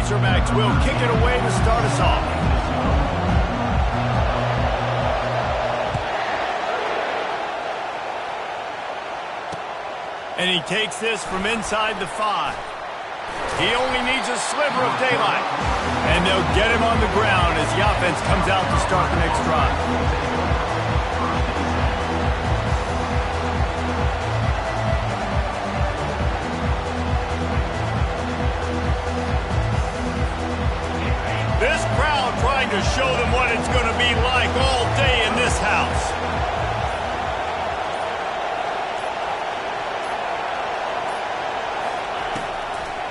Razorbacks will kick it away to start us off. And he takes this from inside the 5. He only needs a sliver of daylight. And they'll get him on the ground as the offense comes out to start the next drive. This crowd trying to show them what it's going to be like all day in this house.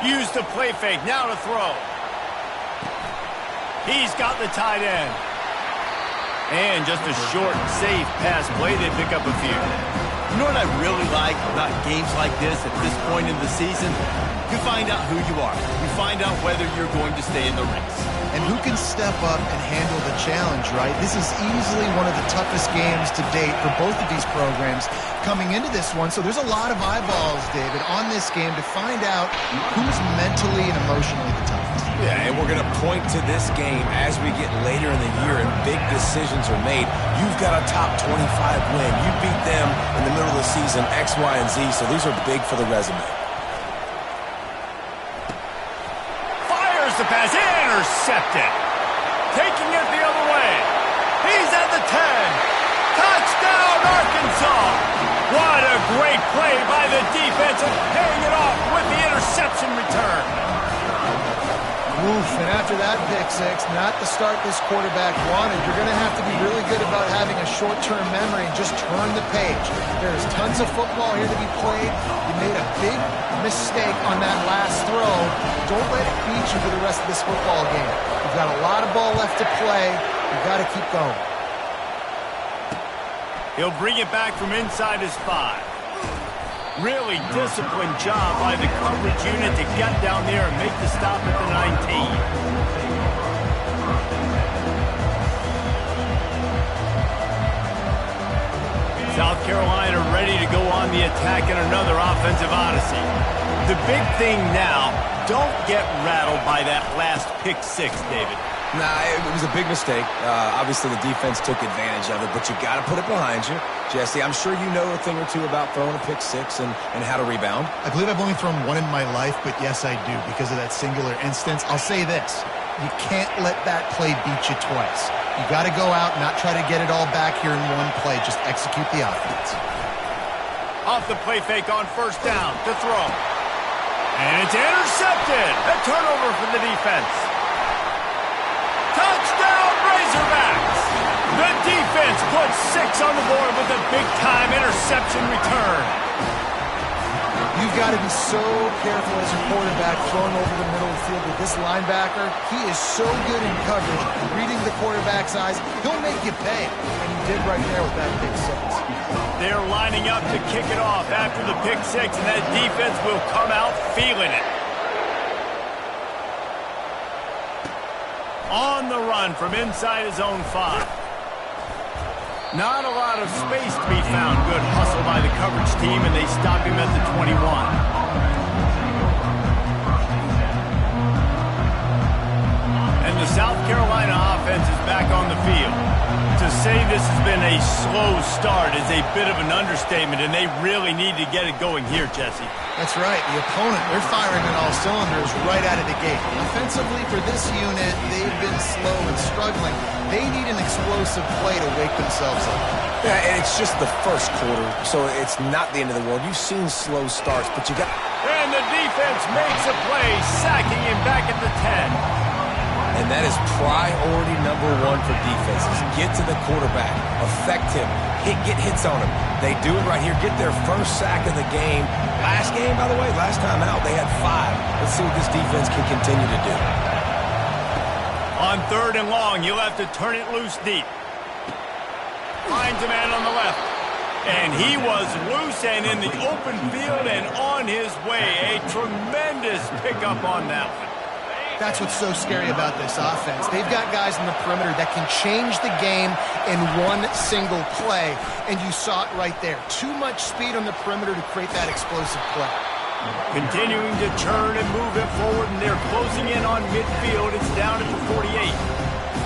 Use the play fake, now to throw. He's got the tight end. And just a short, safe pass play, they pick up a few. You know what I really like about games like this at this point in the season? You find out who you are. You find out whether you're going to stay in the race. And who can step up and handle the challenge, right? This is easily one of the toughest games to date for both of these programs coming into this one. So there's a lot of eyeballs, David, on this game to find out who's mentally and emotionally the toughest. Yeah, and we're going to point to this game as we get later in the year and big decisions are made. You've got a top 25 win. You beat them in the middle of the season, X, Y, and Z, so these are big for the resume. The pass intercepted. Taking it the other way. He's at the 10. Touchdown, Arkansas. What a great play by the defense and paying it off with the interception return. Oof, and after that pick six, not the start this quarterback wanted. You're going to have to be really good about having a short-term memory and just turn the page. There's tons of football here to be played. You made a big mistake on that last throw. Don't let it beat you for the rest of this football game. You've got a lot of ball left to play. You've got to keep going. He'll bring it back from inside his 5. Really disciplined job by the coverage unit to get down there and make the stop at the 19. South Carolina ready to go on the attack in another offensive odyssey. The big thing now, don't get rattled by that last pick 6, David. Nah, it was a big mistake. Obviously, the defense took advantage of it, but you got to put it behind you. Jesse, I'm sure you know a thing or two about throwing a pick 6 and how to rebound. I believe I've only thrown one in my life, but yes, I do because of that singular instance. I'll say this. You can't let that play beat you twice. You got to go out and not try to get it all back here in one play. Just execute the offense. Off the play fake on first down to throw. And it's intercepted. A turnover for the defense. Touchdown, Razorbacks! The defense puts 6 on the board with a big-time interception return. You've got to be so careful as a quarterback throwing over the middle of the field with this linebacker. He is so good in coverage, reading the quarterback's eyes. He'll make you pay, and he did right there with that pick 6. They're lining up to kick it off after the pick 6, and that defense will come out feeling it. On the run from inside his own 5. Not a lot of space to be found. Good hustle by the coverage team, and they stop him at the 21. And the South Carolina offense is back on the field. To say this has been a slow start is a bit of an understatement, and they really need to get it going here, Jesse. That's right. The opponent, they're firing on all cylinders right out of the gate. Offensively, for this unit, they've been slow and struggling. They need an explosive play to wake themselves up. Yeah, and it's just the first quarter, so it's not the end of the world. You've seen slow starts, but you got... And the defense makes a play, sacking him back at the 10. And that is priority number 1 for defenses. Get to the quarterback. Affect him. Get hits on him. They do it right here. Get their first sack of the game. Last game, by the way, last time out, they had 5. Let's see what this defense can continue to do. On 3rd and long, you'll have to turn it loose deep. Finds a man on the left. And he was loose and in the open field and on his way. A tremendous pickup on that one. That's what's so scary about this offense. They've got guys in the perimeter that can change the game in one single play, and you saw it right there. Too much speed on the perimeter to create that explosive play. Continuing to turn and move it forward, and they're closing in on midfield. It's down at the 48.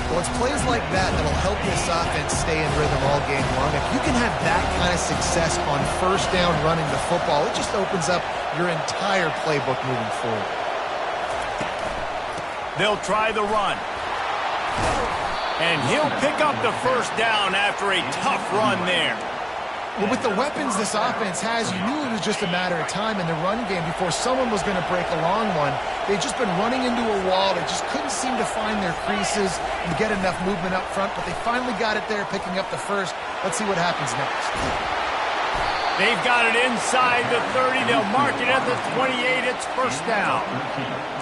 Well, it's plays like that that'll help this offense stay in rhythm all game long. If you can have that kind of success on first down running the football, it just opens up your entire playbook moving forward. They'll try the run. And he'll pick up the first down after a tough run there. Well, with the weapons this offense has, you knew it was just a matter of time in the run game before someone was going to break a long one. They've just been running into a wall. They just couldn't seem to find their creases and get enough movement up front, but they finally got it there, picking up the first. Let's see what happens next. They've got it inside the 30. They'll mark it at the 28. It's first down.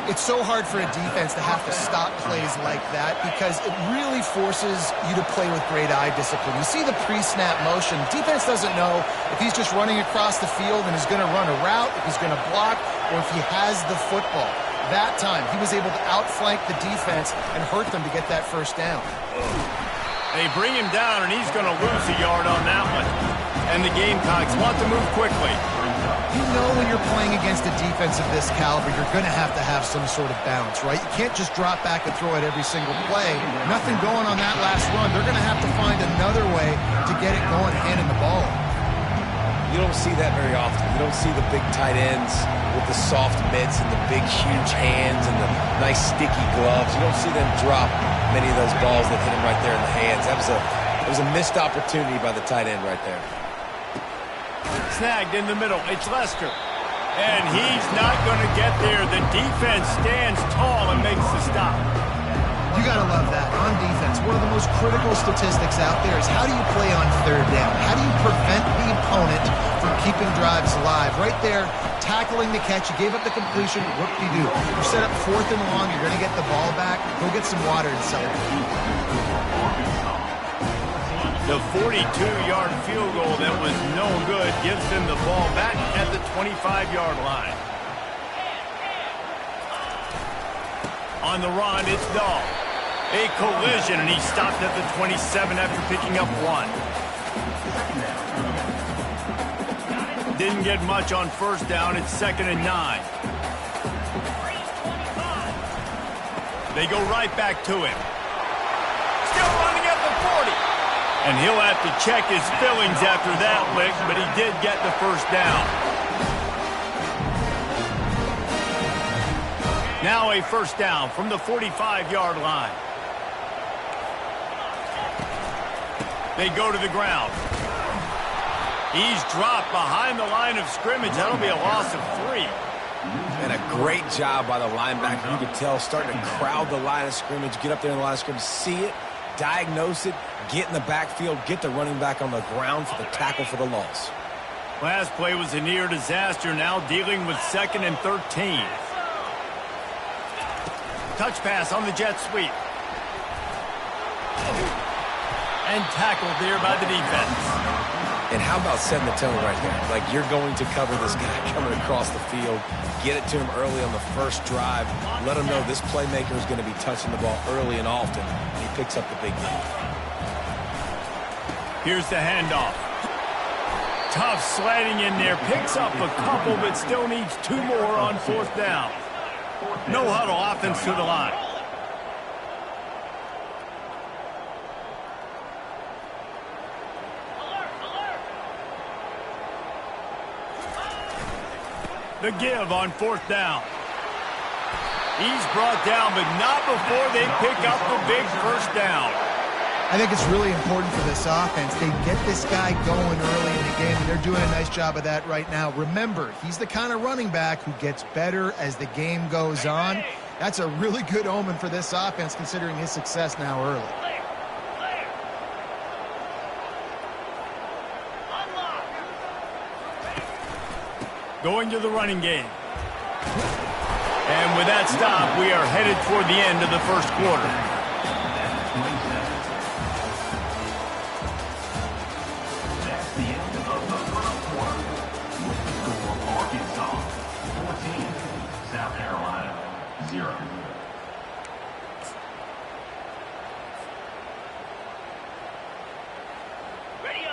It's so hard for a defense to have to stop plays like that because it really forces you to play with great eye discipline. You see the pre-snap motion. Defense doesn't know if he's just running across the field and is going to run a route, if he's going to block, or if he has the football. That time, he was able to outflank the defense and hurt them to get that first down. They bring him down, and he's going to lose a yard on that one. And the Gamecocks want to move quickly. You know when you're playing against a defense of this caliber, you're going to have some sort of bounce, right? You can't just drop back and throw it every single play. Nothing going on that last run. They're going to have to find another way to get it going, handing the ball. You don't see that very often. You don't see the big tight ends with the soft mitts and the big, huge hands and the nice, sticky gloves. You don't see them drop many of those balls that hit him right there in the hands. That was a missed opportunity by the tight end right there. Snagged in the middle. It's Lester. And he's not going to get there. The defense stands tall and makes the stop. You got to love that. On defense, one of the most critical statistics out there is how do you play on third down? How do you prevent the opponent from keeping drives alive? Right there, tackling the catch. You gave up the completion. What do? You set up fourth and long. You're going to get the ball back. Go get some water and celebrate. The 42-yard field goal that was no good gives them the ball back at the 25-yard line. On the run, it's Dahl. A collision, and he stopped at the 27 after picking up one. Didn't get much on first down. It's 2nd and 9. They go right back to him. Still running at the 40. And he'll have to check his fillings after that lick, but he did get the first down. Now a first down from the 45-yard line. They go to the ground. He's dropped behind the line of scrimmage. That'll be a loss of 3. And a great job by the linebacker. You could tell starting to crowd the line of scrimmage, get up there in the line of scrimmage, see it, diagnose it, get in the backfield, get the running back on the ground for the tackle for the loss. Last play was a near disaster, now dealing with 2nd and 13. Touch pass on the jet sweep. And tackled there by the defense. And how about setting the tone right there? Like, you're going to cover this guy coming across the field, get it to him early on the first drive, let him know this playmaker is going to be touching the ball early and often, and he picks up the big game. Here's the handoff. Tough sledding in there, picks up a couple, but still needs 2 more on 4th down. No huddle, offense to the line. The give on 4th down. He's brought down, but not before they pick up the big first down. I think it's really important for this offense. They get this guy going early in the game, and they're doing a nice job of that right now. Remember, he's the kind of running back who gets better as the game goes on. That's a really good omen for this offense, considering his success now early. Going to the running game. And with that stop, we are headed toward the end of the first quarter.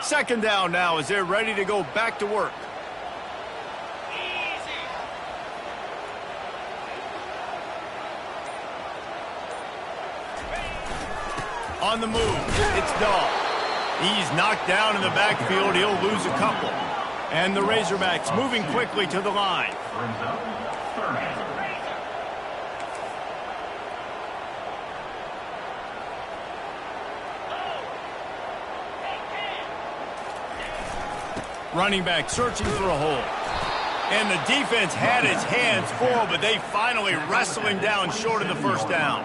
Second down now as they're ready to go back to work. On the move, it's Dahl. He's knocked down in the backfield. He'll lose a couple. And the Razorbacks moving quickly to the line. Running back searching for a hole. And the defense had its hands full, but they finally wrestle him down short of the first down.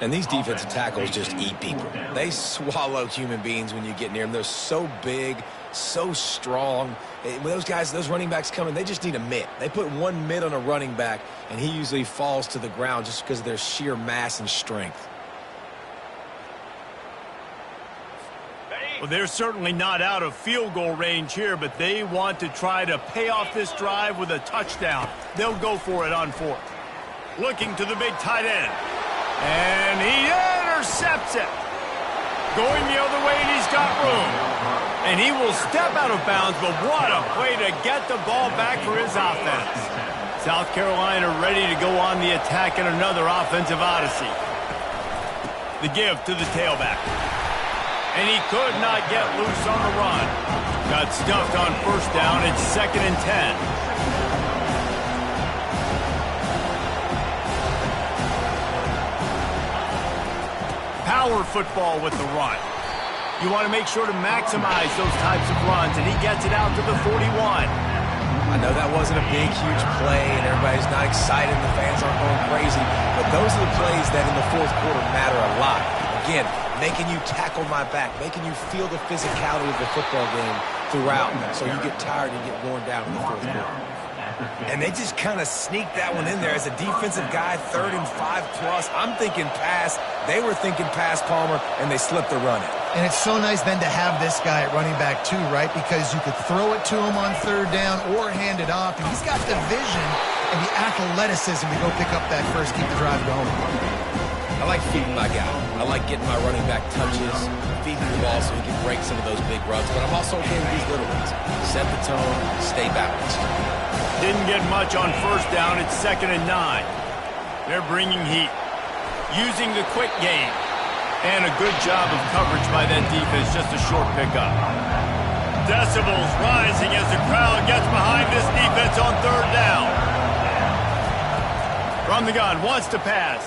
And these defensive tackles just eat people. They swallow human beings when you get near them. They're so big, so strong. When those guys, those running backs come in, they just need a mitt. They put one mitt on a running back, and he usually falls to the ground just because of their sheer mass and strength. Well, they're certainly not out of field goal range here, but they want to try to pay off this drive with a touchdown. They'll go for it on fourth. Looking to the big tight end. And he intercepts it. Going the other way, and he's got room. And he will step out of bounds, but what a play to get the ball back for his offense. South Carolina ready to go on the attack in another offensive odyssey. The give to the tailback. And he could not get loose on the run. Got stuffed on first down. It's 2nd and 10. Power football with the run. You want to make sure to maximize those types of runs, and he gets it out to the 41. I know that wasn't a big, huge play, and everybody's not excited, and the fans aren't going crazy, but those are the plays that in the fourth quarter matter a lot. Again, making you tackle my back, making you feel the physicality of the football game throughout, so you get tired and get worn down in the fourth quarter. And they just kind of sneaked that one in there as a defensive guy, 3rd and 5+. I'm thinking pass. They were thinking pass, Palmer, and they slipped the run in. And it's so nice then to have this guy at running back too, right? Because you could throw it to him on 3rd down or hand it off. And he's got the vision and the athleticism to go pick up that first, keep the drive going. I like feeding my guy. I like getting my running back touches, feeding the ball so he can break some of those big runs. But I'm also okay with these little ones. Set the tone, stay balanced. Didn't get much on first down. It's 2nd and 9. They're bringing heat. Using the quick game. And a good job of coverage by that defense. Just a short pickup. Decibels rising as the crowd gets behind this defense on 3rd down. From the gun, wants to pass.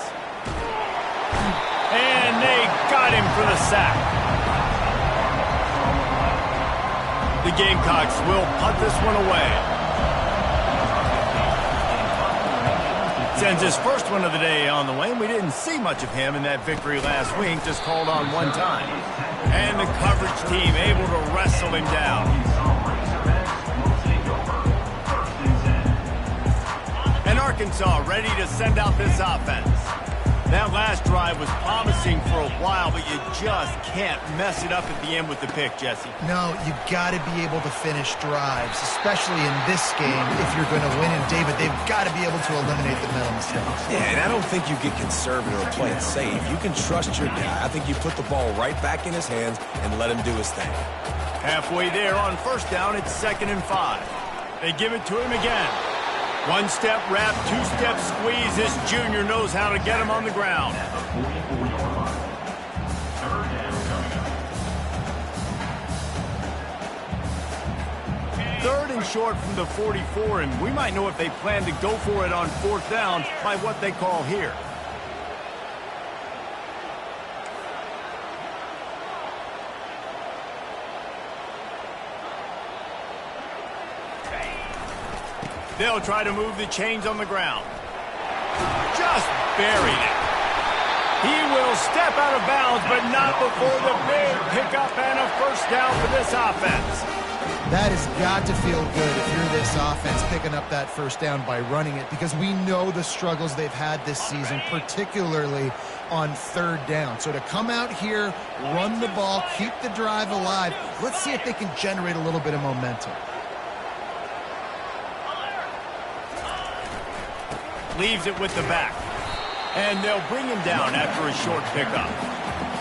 And they got him for the sack. The Gamecocks will punt this one away. Sends his first one of the day on the way. We didn't see much of him in that victory last week, just called on one time. And the coverage team able to wrestle him down. And Arkansas ready to send out this offense. That last drive was promising for a while, but you just can't mess it up at the end with the pick, Jesse. No, you got to be able to finish drives, especially in this game. If you're going to win, and David, they've got to be able to eliminate the mental mistakes. Yeah, and I don't think you get conservative or play it safe. You can trust your guy. I think you put the ball right back in his hands and let him do his thing. Halfway there on first down, it's 2nd and 5. They give it to him again. One-step wrap, two-step squeeze. This junior knows how to get him on the ground. Third and short from the 44, and we might know if they plan to go for it on 4th down by what they call here. They'll try to move the chains on the ground. Just buried it. He will step out of bounds, but not before the big pickup and a first down for this offense. That has got to feel good if you're this offense picking up that first down by running it, because we know the struggles they've had this season, particularly on 3rd down. So to come out here, run the ball, keep the drive alive, let's see if they can generate a little bit of momentum. Leaves it with the back. And they'll bring him down after a short pickup.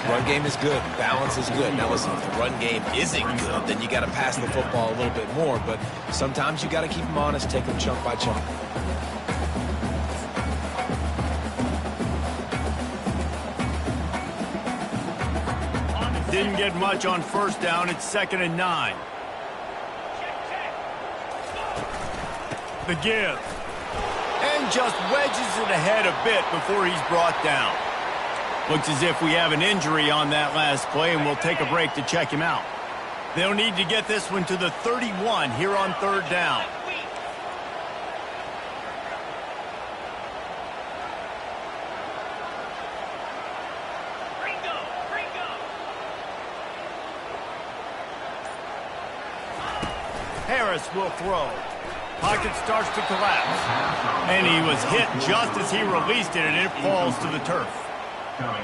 Run game is good. Balance is good. Now, listen, if the run game isn't good, then you got to pass the football a little bit more. But sometimes you got to keep them honest, take them chunk by chunk. didn't get much on first down. It's 2nd and 9. The give. And just wedges it ahead a bit before he's brought down. Looks as if we have an injury on that last play, and we'll take a break to check him out. They'll need to get this one to the 31 here on 3rd down. Harris will throw. Pocket starts to collapse. And he was hit just as he released it, and it falls to the turf.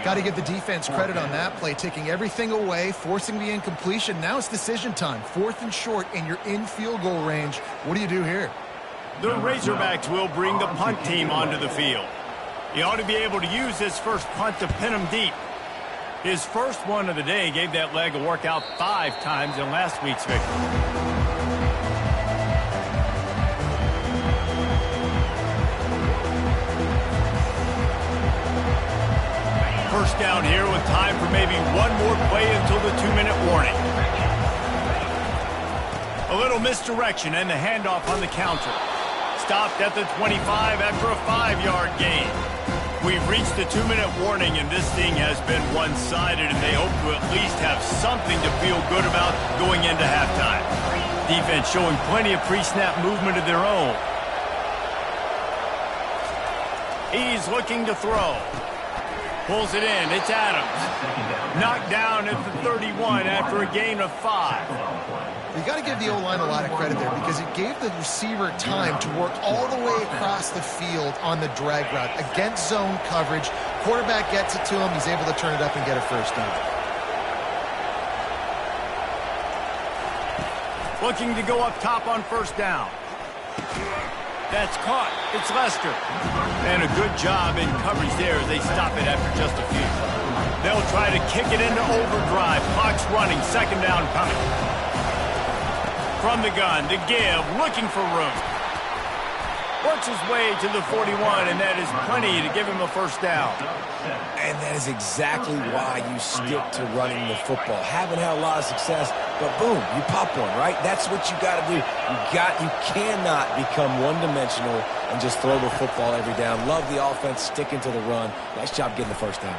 Got to give the defense credit on that play, taking everything away, forcing the incompletion. Now it's decision time. 4th and short, and you're in field goal range. What do you do here? The Razorbacks will bring the punt team onto the field. He ought to be able to use his first punt to pin him deep. His first one of the day gave that leg a workout 5 times in last week's victory. First down here with time for maybe one more play until the 2-minute warning. A little misdirection and the handoff on the counter. Stopped at the 25 after a 5-yard gain. We've reached the 2-minute warning, and this thing has been one-sided, and they hope to at least have something to feel good about going into halftime. Defense showing plenty of pre-snap movement of their own. He's looking to throw. Pulls it in. It's Adams. Knocked down at the 31 after a gain of 5. You got to give the O-line a lot of credit there because it gave the receiver time to work all the way across the field on the drag route. Against zone coverage, quarterback gets it to him. He's able to turn it up and get a first down. Looking to go up top on first down. That's caught. It's Lester. And a good job in coverage there as they stop it after just a few. They'll try to kick it into overdrive. Clock's running. 2nd down coming. From the gun, the give, looking for room. Works his way to the 41, and that is plenty to give him a first down. And that is exactly why you stick to running the football. Haven't had a lot of success, but boom, you pop one, right? That's what you got to do. You cannot become one-dimensional and just throw the football every down. Love the offense sticking to the run. Nice job getting the first down.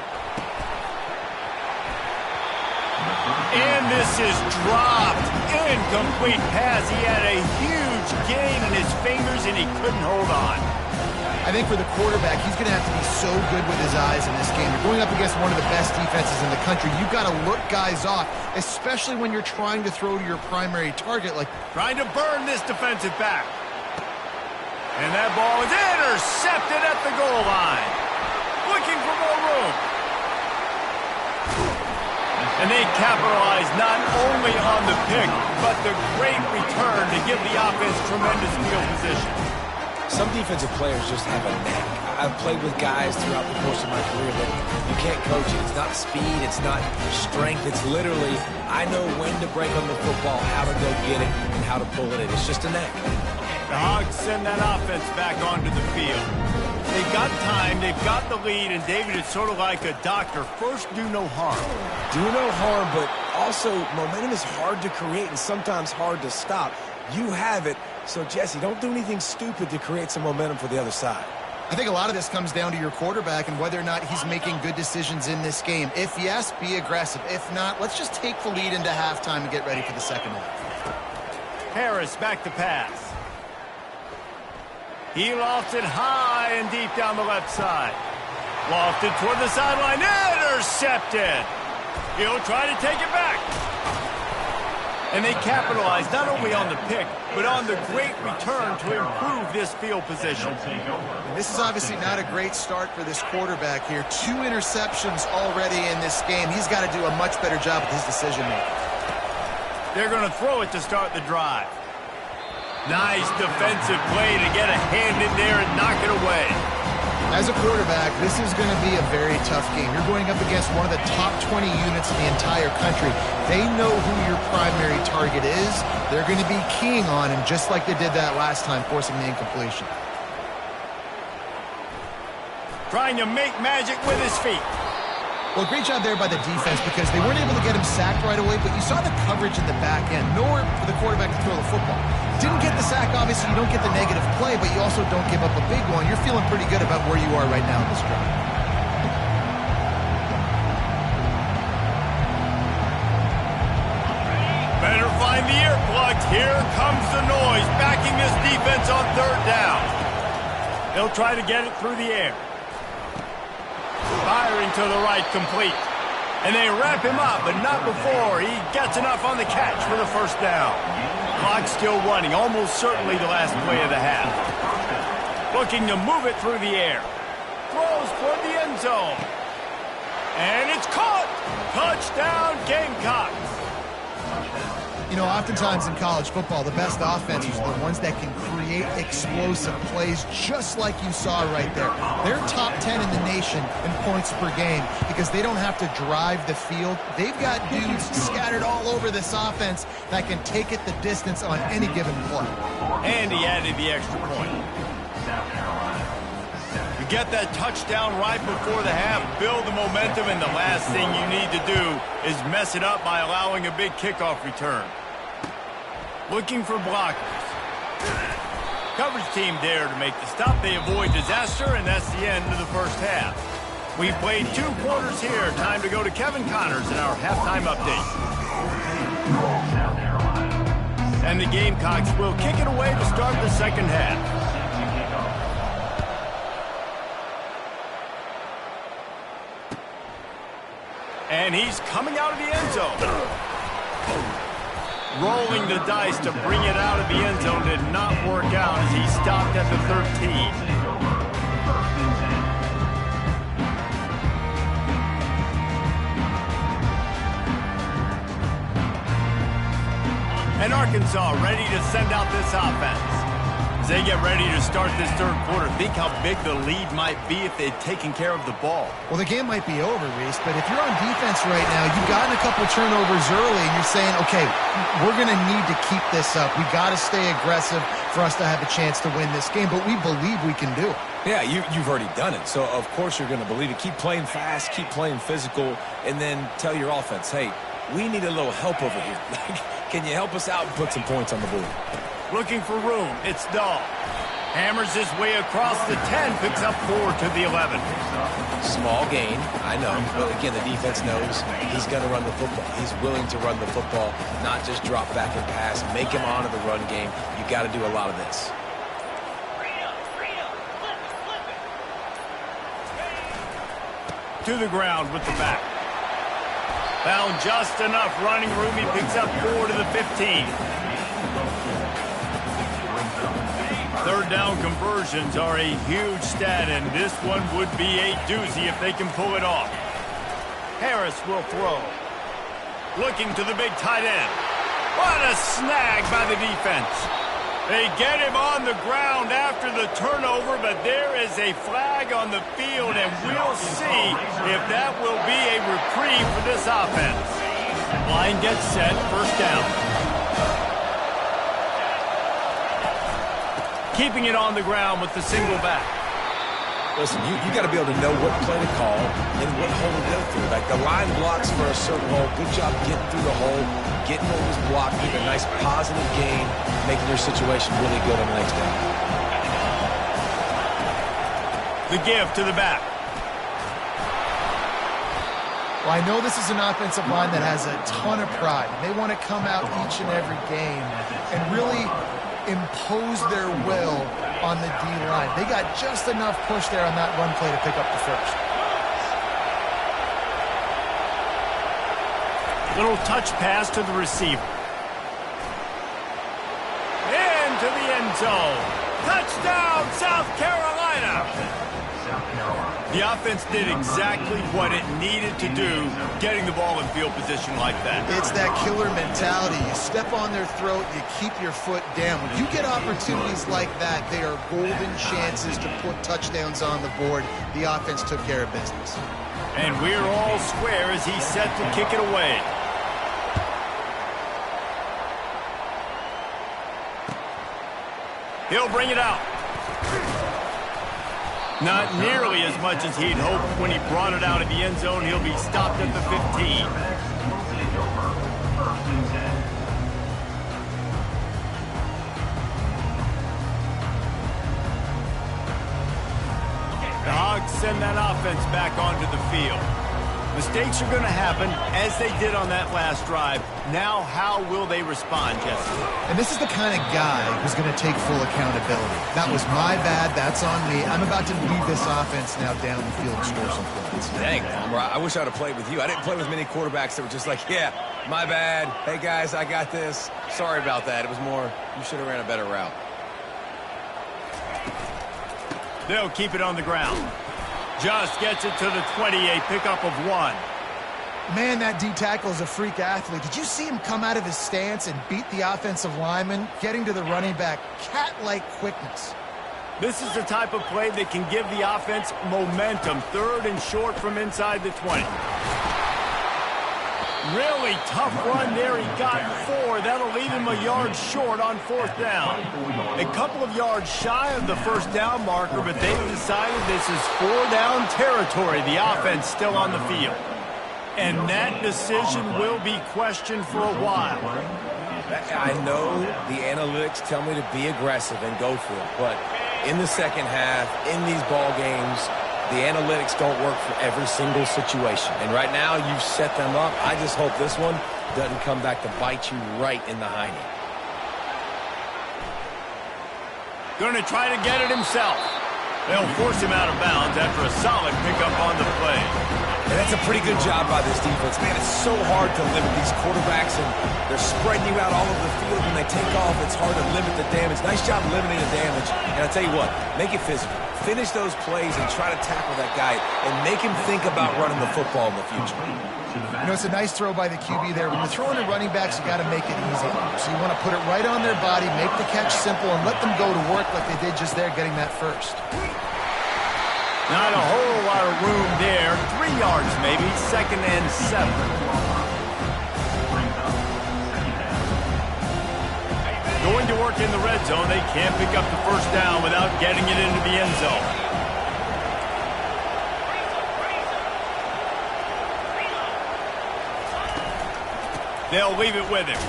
And this is dropped. Incomplete pass. He had a huge gain in his fingers, and he couldn't hold on. I think for the quarterback, he's going to have to be so good with his eyes in this game. You're going up against one of the best defenses in the country. You've got to look guys off, especially when you're trying to throw to your primary target. Like trying to burn this defensive back. And that ball is intercepted at the goal line. Looking for more room. And they capitalize not only on the pick, but the great return to give the offense tremendous field position. Some defensive players just have a knack. I've played with guys throughout the course of my career that you can't coach it. It's not speed, it's not strength. It's literally, I know when to break on the football, how to go get it, and how to pull it in. It's just a knack. The Hogs send that offense back onto the field. They've got time, they've got the lead, and David, it's sort of like a doctor. First, do no harm. Do no harm, but also momentum is hard to create and sometimes hard to stop. You have it, so Jesse, don't do anything stupid to create some momentum for the other side. I think a lot of this comes down to your quarterback and whether or not he's making good decisions in this game. If yes, be aggressive. If not, let's just take the lead into halftime and get ready for the second half. Harris back to pass. He lofts it high and deep down the left side. Lofted toward the sideline. Intercepted. He'll try to take it back. And they capitalize not only on the pick, but on the great return to improve this field position. And this is obviously not a great start for this quarterback here. 2 interceptions already in this game. He's got to do a much better job with his decision-making. They're going to throw it to start the drive. Nice defensive play to get a hand in there and knock it away. As a quarterback, this is going to be a very tough game. You're going up against one of the top 20 units in the entire country. They know who your primary target is. They're going to be keying on him just like they did that last time, forcing the incompletion. Trying to make magic with his feet. Well, great job there by the defense because they weren't able to get him sacked right away, but you saw the coverage in the back end. Nowhere for the quarterback to throw the football. Didn't get the sack, obviously. You don't get the negative play, but you also don't give up a big one. You're feeling pretty good about where you are right now in this drive. Better find the earplugs. Here comes the noise, backing this defense on third down. They'll try to get it through the air. Firing to the right, complete. And they wrap him up, but not before he gets enough on the catch for the first down. Clock still running, almost certainly the last play of the half. Looking to move it through the air. Throws toward the end zone. And it's caught! Touchdown, Gamecocks! You know, oftentimes in college football, the best offenses are the ones that can create explosive plays just like you saw right there. They're top 10 in the nation in points per game because they don't have to drive the field. They've got dudes scattered all over this offense that can take it the distance on any given play. And he added the extra point. You get that touchdown right before the half, build the momentum, and the last thing you need to do is mess it up by allowing a big kickoff return. Looking for blockers. Coverage team there to make the stop. They avoid disaster, and that's the end of the first half. We've played 2 quarters here. Time to go to Kevin Connors in our halftime update. And the Gamecocks will kick it away to start the second half. And he's coming out of the end zone. Rolling the dice to bring it out of the end zone did not work out as he stopped at the 13. And Arkansas ready to send out this offense. As they get ready to start this third quarter, think how big the lead might be if they'd taken care of the ball. Well, the game might be over, Reese, but if you're on defense right now, you've gotten a couple turnovers early, and you're saying, okay, we're going to need to keep this up. We got to stay aggressive for us to have a chance to win this game, but we believe we can do it. Yeah, you've already done it, so of course you're going to believe it. Keep playing fast, keep playing physical, and then tell your offense, hey, we need a little help over here. Can you help us out and put some points on the board? Looking for room, it's Dahl. Hammers his way across the 10, picks up 4 to the 11. Small gain, I know, but again, the defense knows he's going to run the football. He's willing to run the football, not just drop back and pass, make him honor the run game. You got to do a lot of this. To the ground with the back. Found just enough running room. He picks up 4 to the 15. Third down conversions are a huge stat, and this one would be a doozy if they can pull it off. Harris will throw. Looking to the big tight end. What a snag by the defense. They get him on the ground after the turnover, but there is a flag on the field, and we'll see if that will be a reprieve for this offense. Line gets set, first down. Keeping it on the ground with the single back. Listen, you got to be able to know what play to call and what hole to go through. Like the line blocks for a certain hole. Good job getting through the hole, getting what was blocked, getting a nice positive gain, making your situation really good on the next down. The give to the back. Well, I know this is an offensive line that has a ton of pride. They want to come out each and every game and really impose their will on the D-line. They got just enough push there on that run play to pick up the first. Little touch pass to the receiver. Into the end zone. Touchdown, South Carolina! The offense did exactly what it needed to do, getting the ball in field position like that. It's that killer mentality. You step on their throat, you keep your foot down. When you get opportunities like that, they are golden chances to put touchdowns on the board. The offense took care of business. And we're all square as he's set to kick it away. He'll bring it out. Not nearly as much as he'd hoped when he brought it out of the end zone. He'll be stopped at the 15. The Hogs send that offense back onto the field. Mistakes are going to happen, as they did on that last drive. Now, how will they respond, Jesse? And this is the kind of guy who's going to take full accountability. That was my bad. That's on me. I'm about to lead this offense now down the field and score some points. Dang, Palmer, I wish I'd have played with you. I didn't play with many quarterbacks that were just like, yeah, my bad. Hey, guys, I got this. Sorry about that. It was more, you should have ran a better route. They'll keep it on the ground. Just gets it to the 20, a pickup of 1. Man, that D-tackle is a freak athlete. Did you see him come out of his stance and beat the offensive lineman, getting to the running back? Cat-like quickness. This is the type of play that can give the offense momentum. 3rd and short from inside the 20. Really tough run there. He got 4. That'll leave him a yard short on 4th down. A couple of yards shy of the 1st down marker, but they've decided this is 4-down territory. The offense still on the field. And that decision will be questioned for a while. I know the analytics tell me to be aggressive and go for it, but in the second half, in these ball games, the analytics don't work for every single situation. And right now, you've set them up. I just hope this one doesn't come back to bite you right in the hiney. Going to try to get it himself. They'll force him out of bounds after a solid pickup on the play. And that's a pretty good job by this defense. Man, it's so hard to limit these quarterbacks, and they're spreading you out all over the field. When they take off, it's hard to limit the damage. Nice job limiting the damage. And I'll tell you what, make it physical. Finish those plays and try to tackle that guy and make him think about running the football in the future. You know, it's a nice throw by the QB there. When you're throwing to running backs, you got to make it easy. So you want to put it right on their body, make the catch simple, and let them go to work like they did just there, getting that first. Not a whole lot of room there. 3 yards maybe, 2nd and 7. Going to work in the red zone. They can't pick up the 1st down without getting it into the end zone. They'll leave it with him.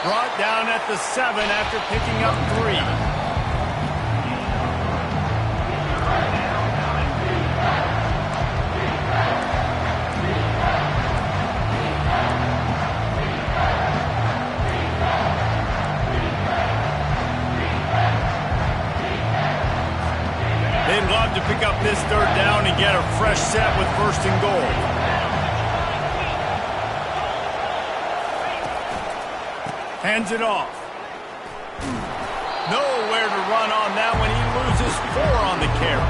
Brought down at the 7 after picking up 3. They'd love to pick up this 3rd down and get a fresh set with 1st and goal. Hands it off. Nowhere to run on that one. He loses 4 on the carry.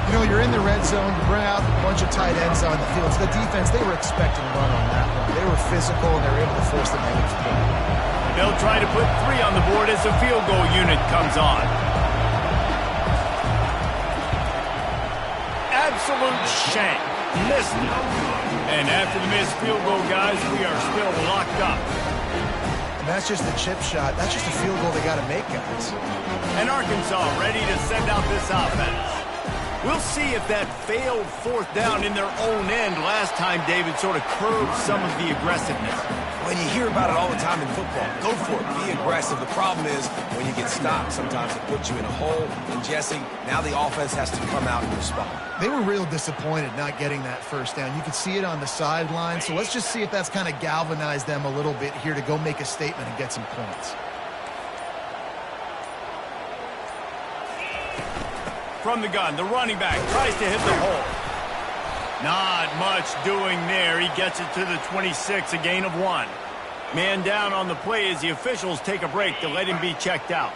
You know, you're in the red zone. You bring out a bunch of tight ends on the field. So the defense, they were expecting a run on that one. They were physical, and they were able to force the negative play. They'll try to put 3 on the board as the field goal unit comes on. Absolute shank. Missed it. And after the missed field goal, guys, we are still locked up. And that's just a chip shot. That's just a field goal they got to make, guys. And Arkansas ready to send out this offense. We'll see if that failed 4th down in their own end last time, David, sort of curbed some of the aggressiveness. When you hear about it all the time in football, go for it. Be aggressive. The problem is when you get stopped, sometimes it puts you in a hole. And, Jesse, now the offense has to come out and respond. They were real disappointed not getting that 1st down. You could see it on the sideline. So let's just see if that's kind of galvanized them a little bit here to go make a statement and get some points. From the gun, the running back tries to hit the hole. Not much doing there. He gets it to the 26, a gain of 1. Man down on the play as the officials take a break to let him be checked out.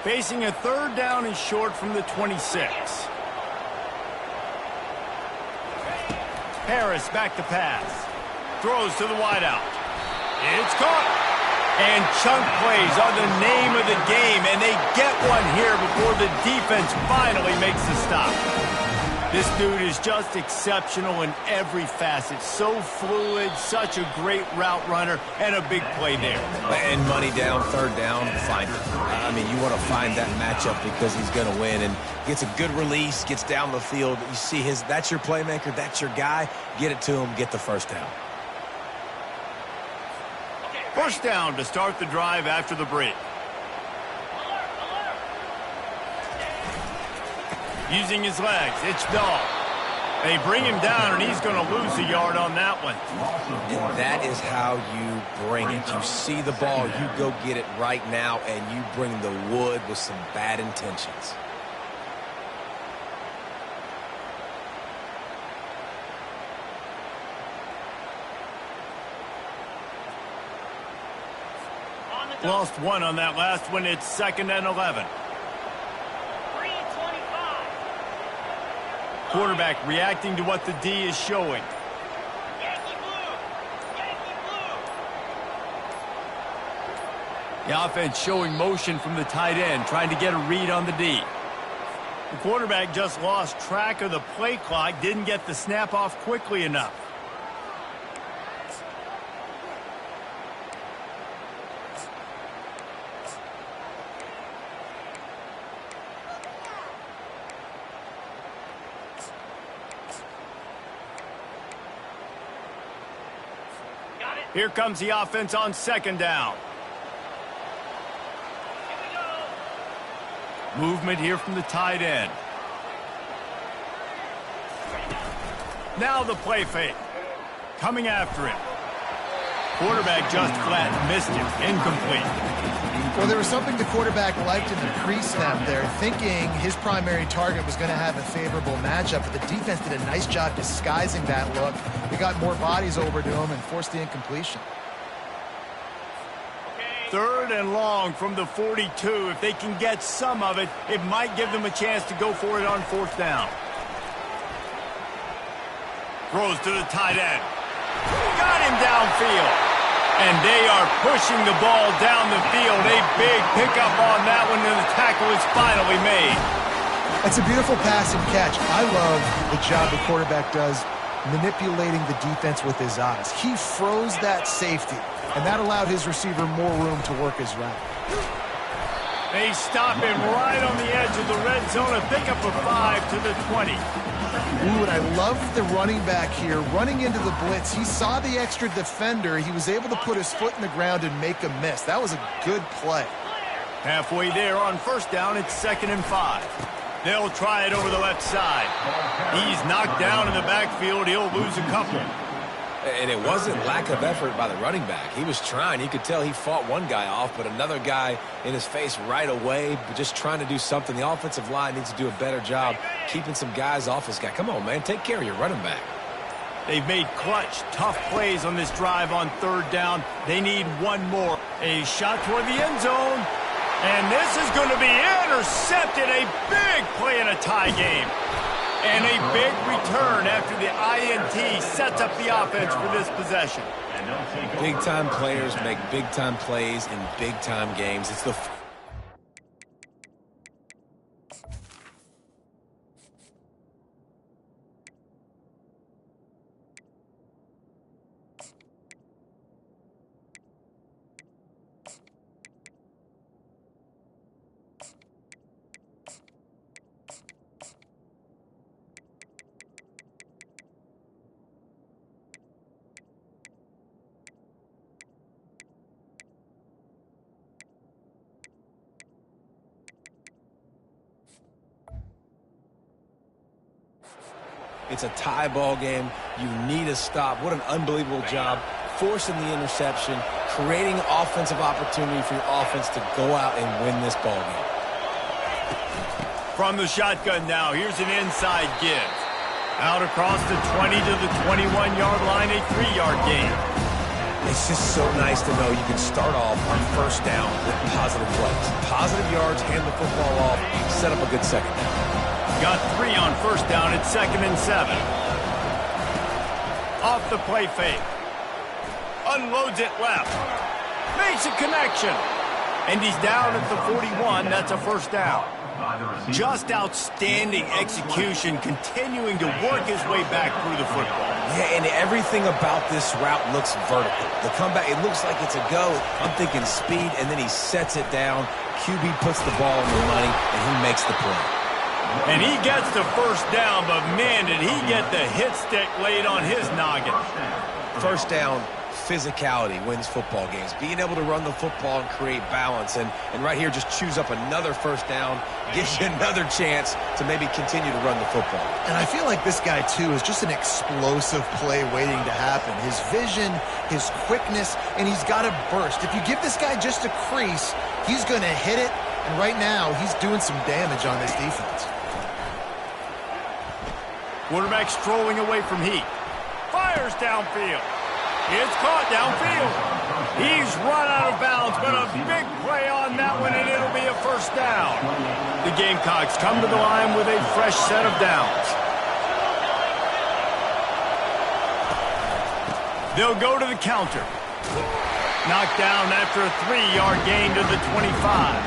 Facing a 3rd down and short from the 26. Harris back to pass. Throws to the wideout. It's caught. And chunk plays are the name of the game, and they get one here before the defense finally makes the stop. This dude is just exceptional in every facet. So fluid, such a great route runner, and a big play there. And money down, third down, find it. I mean, you want to find that matchup because he's going to win. And gets a good release, gets down the field. You see that's your playmaker, that's your guy. Get it to him, get the first down. First down to start the drive after the break. Using his legs, it's Dog. They bring him down, and he's going to lose a yard on that one. And that is how you bring it. You see the ball, you go get it right now, and you bring the wood with some bad intentions. Lost one on that last one. It's 2nd and 11. Quarterback reacting to what the D is showing. The offense showing motion from the tight end, trying to get a read on the D. The quarterback just lost track of the play clock, didn't get the snap off quickly enough. Here comes the offense on 2nd down. Movement here from the tight end. Now the play fake. Coming after him. Quarterback just flat missed him. Incomplete. Well, there was something the quarterback liked in the pre-snap there, thinking his primary target was going to have a favorable matchup, but the defense did a nice job disguising that look. They got more bodies over to him and forced the incompletion. 3rd and long from the 42. If they can get some of it, it might give them a chance to go for it on 4th down. Throws to the tight end. Got him downfield. And they are pushing the ball down the field. A big pickup on that one, and the tackle is finally made. That's a beautiful pass and catch. I love the job the quarterback does manipulating the defense with his eyes. He froze that safety, and that allowed his receiver more room to work his route. They stop him right on the edge of the red zone. A pickup of 5 to the 20. Ooh, and I love the running back here. Running into the blitz, he saw the extra defender. He was able to put his foot in the ground and make a miss. That was a good play. Halfway there on 1st down, it's 2nd and 5. They'll try it over the left side. He's knocked down in the backfield. He'll lose a couple. And it wasn't lack of effort by the running back. He was trying. You could tell he fought one guy off, but another guy in his face right away, just trying to do something. The offensive line needs to do a better job keeping some guys off his guy. Come on, man. Take care of your running back. They've made clutch, tough plays on this drive on 3rd down. They need one more. A shot toward the end zone. And this is going to be intercepted. A big play in a tie game. And a big return after the INT sets up the offense for this possession. Big-time players make big-time plays in big-time games. It's the... It's a tie ball game. You need a stop. What an unbelievable job forcing the interception, creating offensive opportunity for your offense to go out and win this ball game. From the shotgun now, here's an inside give. Out across the 20 to the 21-yard line, a 3-yard gain. It's just so nice to know you can start off on 1st down with positive plays. Positive yards, hand the football off, set up a good 2nd down. Got 3 on 1st down. It's 2nd and 7. Off the play fake. Unloads it left. Makes a connection. And he's down at the 41. That's a 1st down. Just outstanding execution, continuing to work his way back through the football. Yeah, and everything about this route looks vertical. The comeback, it looks like it's a go. I'm thinking speed, and then he sets it down. QB puts the ball in the money, and he makes the play. And he gets the first down, but man, did he get the hit stick laid on his noggin. First down, physicality wins football games. Being able to run the football and create balance. And right here, just choose up another first down, gives you another chance to maybe continue to run the football. And I feel like this guy, too, is just an explosive play waiting to happen. His vision, his quickness, and he's got a burst. If you give this guy just a crease, he's going to hit it. And right now, he's doing some damage on this defense. Quarterback strolling away from heat. Fires downfield. It's caught downfield. He's run out of bounds, but a big play on that one, and it'll be a first down. The Gamecocks come to the line with a fresh set of downs. They'll go to the counter. Knocked down after a 3-yard gain to the 25.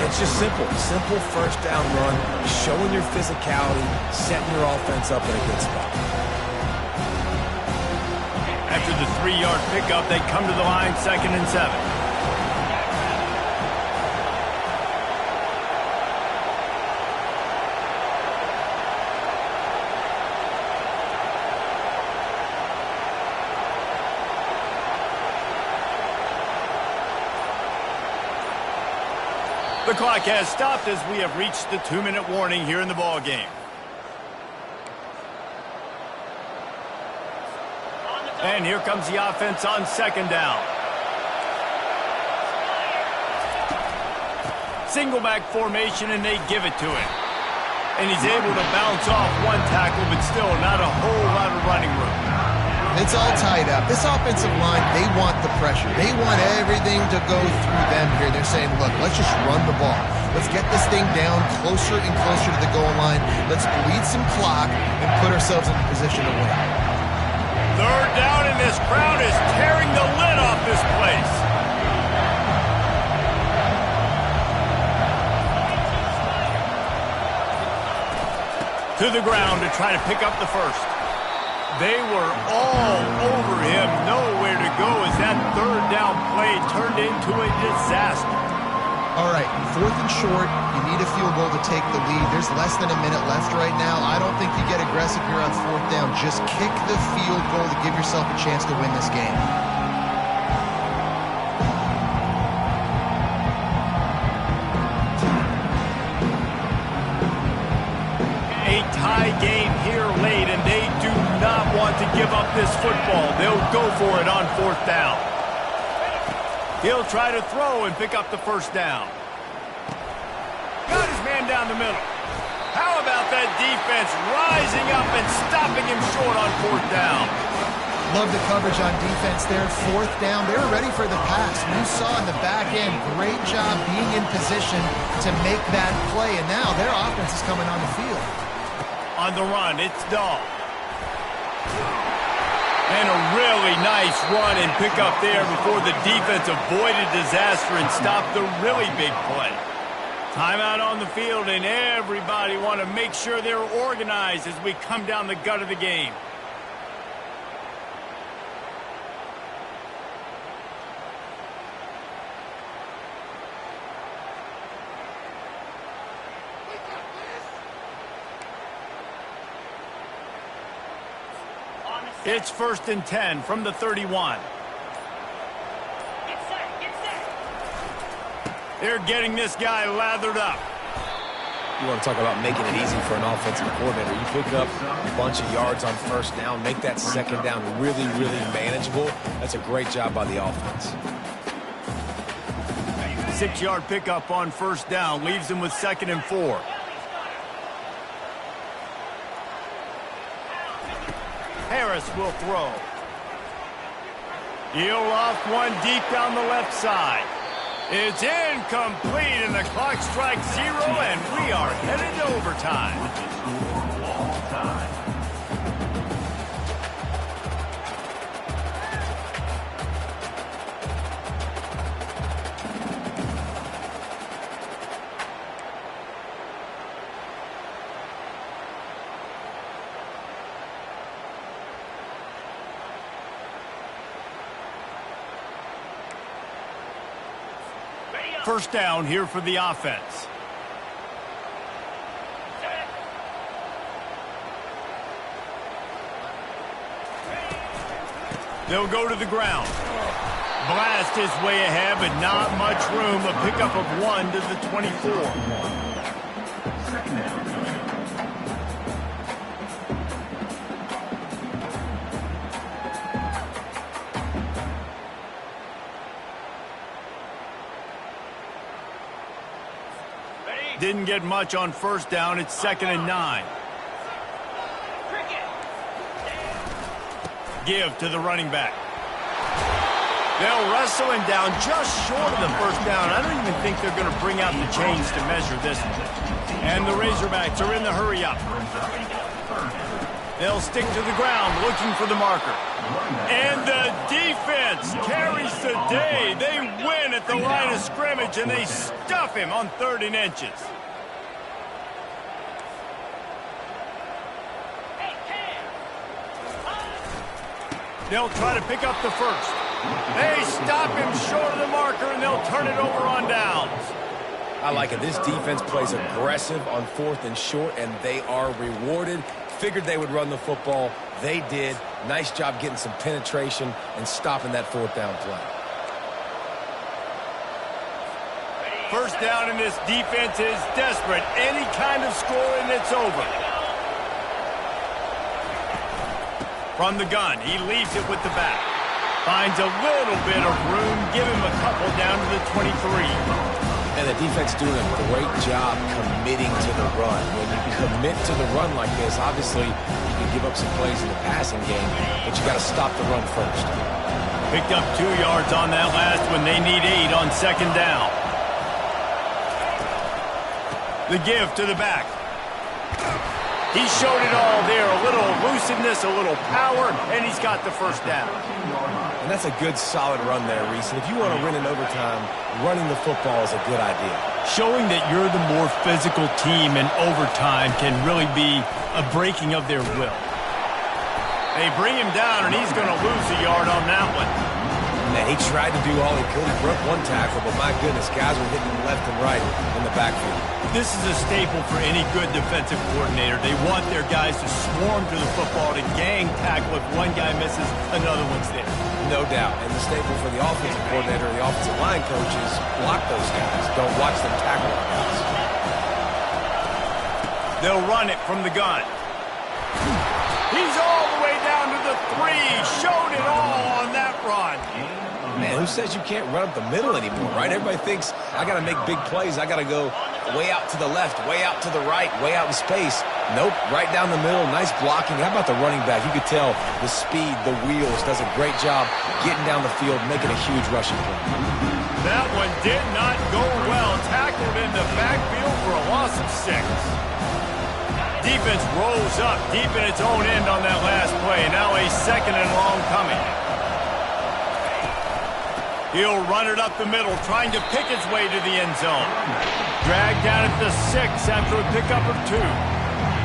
It's just simple. Simple first down run, showing your physicality, setting your offense up in a good spot. After the 3-yard pickup, they come to the line 2nd and 7. The clock has stopped as we have reached the 2-minute warning here in the ball game. And here comes the offense on 2nd down. Single back formation, and they give it to him. And he's able to bounce off one tackle, but still not a whole lot of running room. It's all tied up. This offensive line, they want the pressure. They want everything to go through them here. They're saying, look, let's just run the ball. Let's get this thing down closer and closer to the goal line. Let's bleed some clock and put ourselves in a position to win. 3rd down, and this crowd is tearing the lid off this place. To the ground to try to pick up the first. They were all over him, nowhere to go as that 3rd down play turned into a disaster. All right, 4th and short, you need a field goal to take the lead. There's less than a minute left right now. I don't think you get aggressive here on 4th down. Just kick the field goal to give yourself a chance to win this game. A tie game here late, and they do not want to give up this football. They'll go for it on 4th down. He'll try to throw and pick up the first down. Got his man down the middle. How about that defense rising up and stopping him short on 4th down? Love the coverage on defense there. 4th down, they were ready for the pass. You saw in the back end, great job being in position to make that play, and now their offense is coming on the field. On the run, it's Dahl. And a really nice run and pick up there before the defense avoided disaster and stopped the really big play. Timeout on the field, and everybody want to make sure they're organized as we come down the gut of the game. It's 1st and 10 from the 31. They're getting this guy lathered up. You want to talk about making it easy for an offensive coordinator. You pick up a bunch of yards on 1st down, make that 2nd down really, really manageable. That's a great job by the offense. 6-yard pickup on 1st down leaves them with 2nd and 4. Harris will throw. He'll off one deep down the left side. It's incomplete, and the clock strikes 0, and we are headed to overtime. First down here for the offense. They'll go to the ground. Blast his way ahead, but not much room. A pickup of 1 to the 24. Didn't get much on first down. It's 2nd and 9. Give to the running back. They'll wrestle him down just short of the first down. I don't even think they're going to bring out the chains to measure this one. And the Razorbacks are in the hurry up. They'll stick to the ground looking for the marker. And the defense carries the day. They win at the line of scrimmage, and they stuff him on 3rd and inches. They'll try to pick up the first. They stop him short of the marker, and they'll turn it over on downs. I like it. This defense plays aggressive on 4th and short, and they are rewarded. Figured they would run the football. They did. Nice job getting some penetration and stopping that 4th down play. First down, and this defense is desperate. Any kind of score, and it's over. From the gun, he leaves it with the back. Finds a little bit of room. Give him a couple down to the 23. And the defense doing a great job committing to the run. When you commit to the run like this, obviously you can give up some plays in the passing game, but you got to stop the run first. Picked up 2 yards on that last one. They need 8 on 2nd down. The give to the back. He showed it all there. A little elusiveness, a little power, and he's got the first down. And that's a good, solid run there, Reese. And if you want to win in overtime, running the football is a good idea. Showing that you're the more physical team in overtime can really be a breaking of their will. They bring him down, and he's going to lose a yard on that one. Man, he tried to do all he could. He broke 1 tackle, but my goodness, guys were hitting him left and right in the backfield. This is a staple for any good defensive coordinator. They want their guys to swarm to the football, to gang tackle. If one guy misses, another one's there. No doubt. And the staple for the offensive coordinator or the offensive line coach is block those guys. Don't watch them tackle our guys. They'll run it from the gun. He's all the way down to the 3. Showed it all on that run. Man, who says you can't run up the middle anymore, right? Everybody thinks, I got to make big plays. I got to go way out to the left, way out to the right, way out in space. Nope, right down the middle. Nice blocking. How about the running back? You could tell the speed, the wheels, does a great job getting down the field, making a huge rushing play. That one did not go well. Tackled in the backfield for a loss of 6. Defense rolls up deep in its own end on that last play. Now a 2nd and long coming. He'll run it up the middle, trying to pick its way to the end zone. Dragged down at the 6 after a pickup of 2.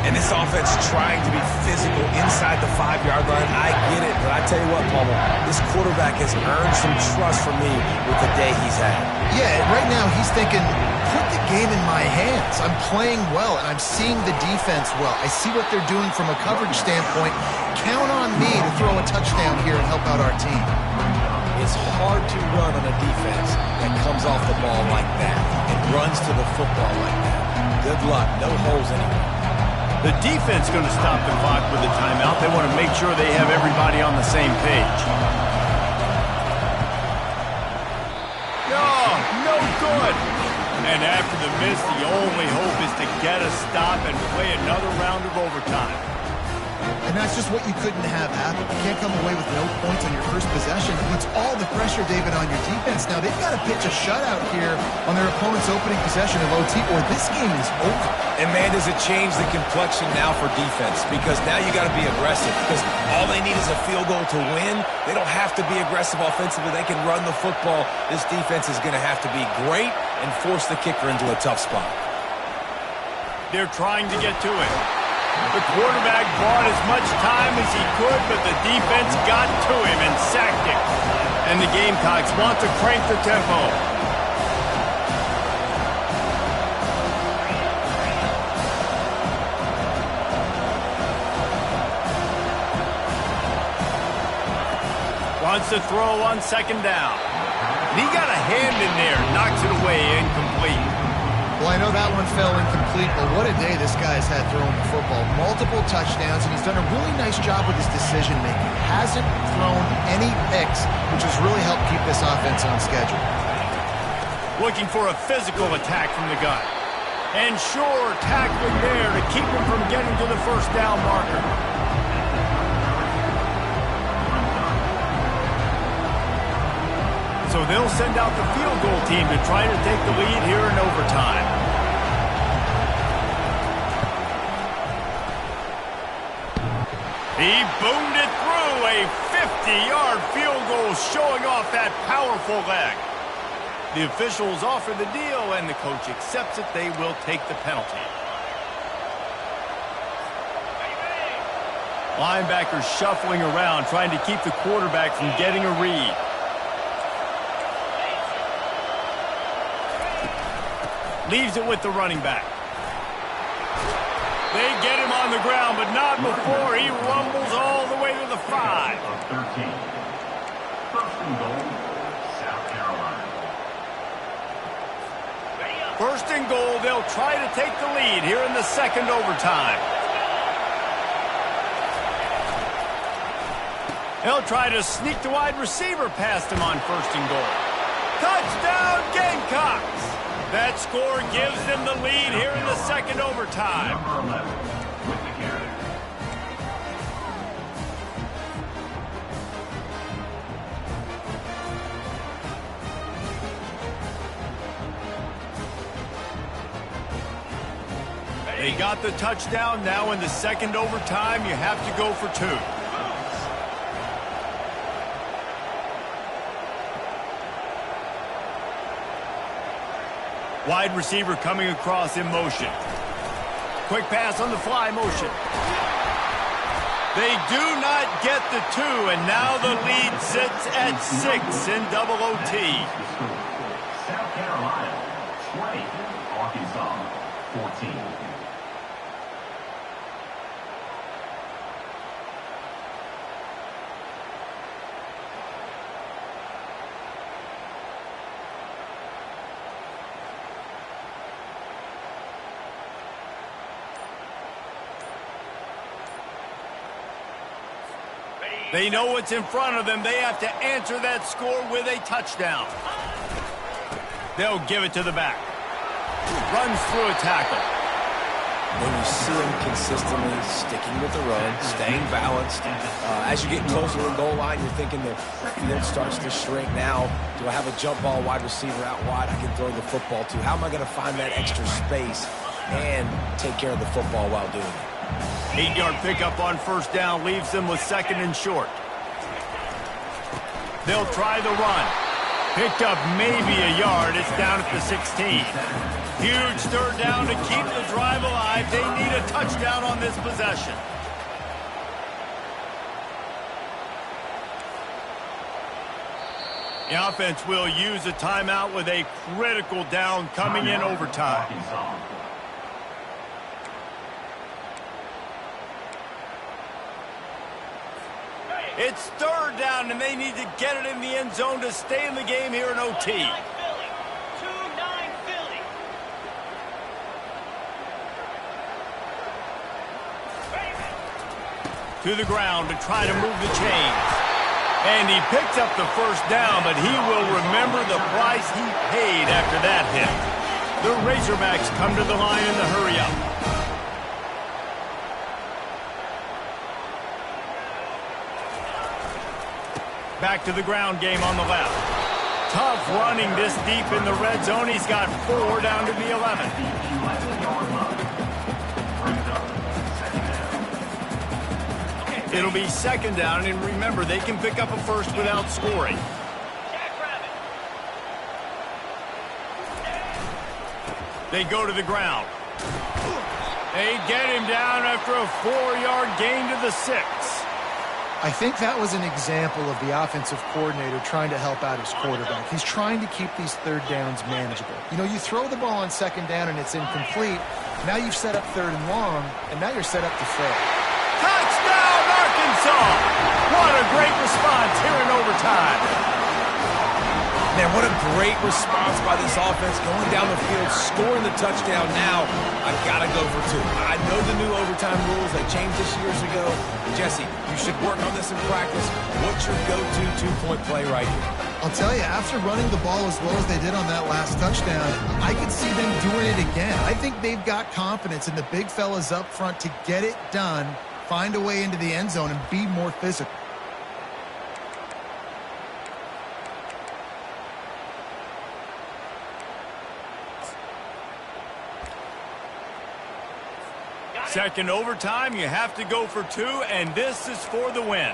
And this offense trying to be physical inside the 5-yard line. I get it, but I tell you what, Palmer, this quarterback has earned some trust from me with the day he's had. Yeah, right now he's thinking, put the game in my hands. I'm playing well, and I'm seeing the defense well. I see what they're doing from a coverage standpoint. Count on me to throw a touchdown here and help out our team. It's hard to run on a defense that comes off the ball like that and runs to the football like that. Good luck. No holes anywhere. The defense going to stop the clock with a timeout. They want to make sure they have everybody on the same page. No good. And after the miss, the only hope is to get a stop and play another round of overtime. And that's just what you couldn't have happen. You can't come away with no points on your first possession. It puts all the pressure, David, on your defense. Now, they've got to pitch a shutout here on their opponent's opening possession of OT, or this game is over. And, man, does it change the complexion now for defense? Because now you got to be aggressive. Because all they need is a field goal to win. They don't have to be aggressive offensively. They can run the football. This defense is going to have to be great and force the kicker into a tough spot. They're trying to get to it. The quarterback bought as much time as he could, but the defense got to him and sacked him. And the Gamecocks want to crank the tempo. Wants to throw on second down. And he got a hand in there, knocks it away, incomplete. Well, I know that one fell incomplete, but what a day this guy's had throwing the football. Multiple touchdowns, and he's done a really nice job with his decision-making. Hasn't thrown any picks, which has really helped keep this offense on schedule. Looking for a physical attack from the gun. And sure, tackling there to keep him from getting to the first down marker. So they'll send out the field goal team to try to take the lead here in overtime. He boomed it through, a 50-yard field goal showing off that powerful leg. The officials offer the deal, and the coach accepts it. They will take the penalty. Linebackers shuffling around, trying to keep the quarterback from getting a read. Leaves it with the running back. They get him on the ground, but not before he rumbles all the way to the 5. 13. First and goal, South Carolina. First and goal, they'll try to take the lead here in the second overtime. They'll try to sneak the wide receiver past him on first and goal. Touchdown, Gamecocks! That score gives them the lead here in the second overtime. Number 11 with the carry. They got the touchdown. Now in the second overtime, you have to go for 2. Wide receiver coming across in motion. Quick pass on the fly motion. They do not get the 2, and now the lead sits at 6 in double OT. South Carolina 20, Arkansas 14. They know what's in front of them. They have to answer that score with a touchdown. They'll give it to the back. Runs through a tackle. When you see him consistently sticking with the run, staying balanced. As you get closer to the goal line, you're thinking the field starts to shrink. Now, do I have a jump ball wide receiver out wide I can throw the football to? How am I going to find that extra space and take care of the football while doing it? 8-yard pickup on first down leaves them with second and short. They'll try the run. Picked up maybe a yard. It's down at the 16. Huge third down to keep the drive alive. They need a touchdown on this possession. The offense will use a timeout with a critical down coming in overtime. It's third down, and they need to get it in the end zone to stay in the game here in OT. 2-9 Philly. To the ground to try to move the chains. And he picked up the first down, but he will remember the price he paid after that hit. The Razorbacks come to the line in the hurry-up. Back to the ground game on the left. Tough running this deep in the red zone. He's got 4 down to the 11. It'll be second down, and remember, they can pick up a first without scoring. They go to the ground. They get him down after a 4-yard gain to the 6. I think that was an example of the offensive coordinator trying to help out his quarterback. He's trying to keep these third downs manageable. You know, you throw the ball on second down and it's incomplete. Now you've set up third and long, and now you're set up to fail. Touchdown, Arkansas! What a great response here in overtime. overtime. Man, what a great response by this offense, going down the field, scoring the touchdown. Now, I've got to go for two. I know the new overtime rules. They changed this years ago. Jesse, you should work on this in practice. What's your go-to two-point play right here? I'll tell you, after running the ball as well as they did on that last touchdown, I could see them doing it again. I think they've got confidence in the big fellas up front to get it done, find a way into the end zone, and be more physical. Second overtime, you have to go for two, and this is for the win.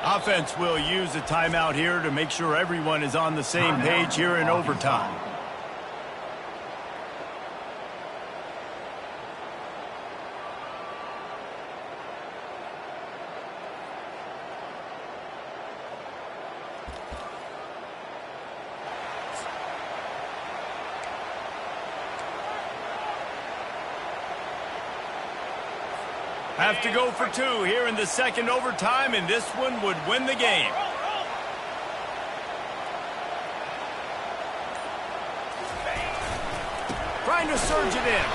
Offense will use a timeout here to make sure everyone is on the same page here in overtime. Have to go for two here in the second overtime, and this one would win the game. Trying to surge it in.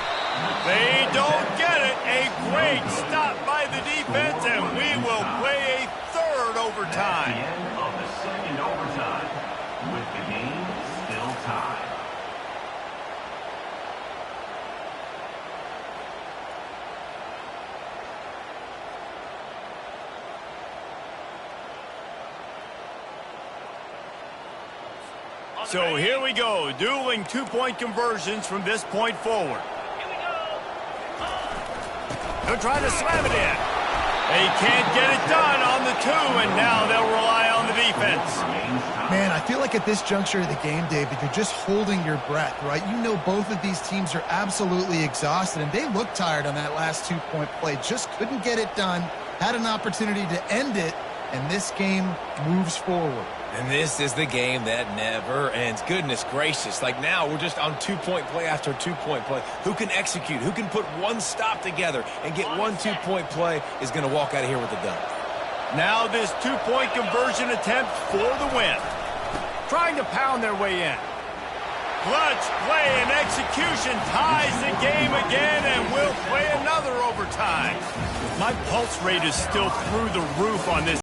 They don't get it. A great stop by the defense, and we will play a third overtime. At the end of the second overtime, with the game still tied. So here we go, dueling two-point conversions from this point forward. They'll try to slam it in. They can't get it done on the two, and now they'll rely on the defense. Man, I feel like at this juncture of the game, David, you're just holding your breath, right? You know both of these teams are absolutely exhausted, and they look tired on that last two-point play. Just couldn't get it done, had an opportunity to end it, and this game moves forward. And this is the game that never ends. Goodness gracious. Like now, we're just on two-point play after two-point play. Who can execute? Who can put one stop together and get one two-point play is going to walk out of here with the dub. Now this two-point conversion attempt for the win. Trying to pound their way in. Clutch play and execution ties the game again, and we'll play another overtime. My pulse rate is still through the roof on this